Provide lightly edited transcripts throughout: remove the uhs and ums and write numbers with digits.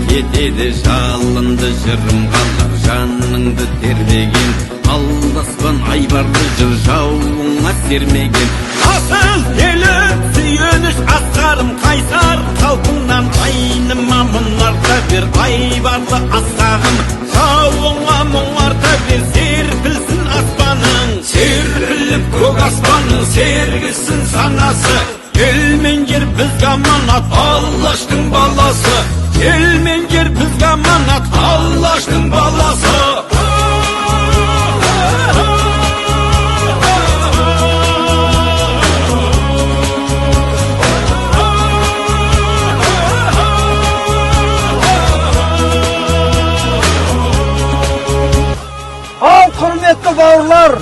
кетеді жалынды жырым қалар жаныңды тербеген алдаспан айбарлы жыр жауыңа сермеген асыл келіп сүйеніш асқарым қайсар қалпыңнан айныма мұнарта бер айбарлы асқағым жауыңа мұңарта бер серпілсін аспаның серпіліп көк аспанның сергісін санасы ел мен жер бізге аманат Аллаштың баласы ел мен жер бізге аманат Аллаштың баласы Құрметті бауырлар,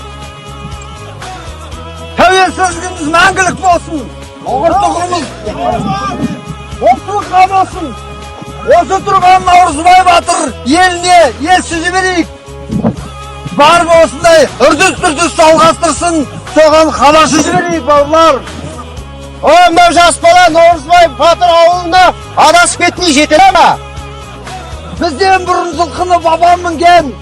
тәуелсіздігіміз мәңгілік болсын. Ұлттығымыз ұлттылыққа болсын. Осы тұрған Наурызбай батыр еліне ел сөзі берейік. Бар осындай үрдіс жалғастырсын, соған хабар сөзі берейік бауырлар. Мынау жас бала Наурызбай батыр ауылына адасып кетмей жетеле ме? Бізден бұрын жылқыны бабам мінген,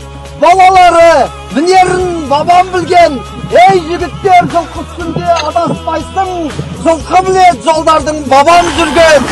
балалары мінерін бабам білген. Ей жігіттер, жылқы үстінде адаспайсың, жылқы білет жолдардың бабам жүрген.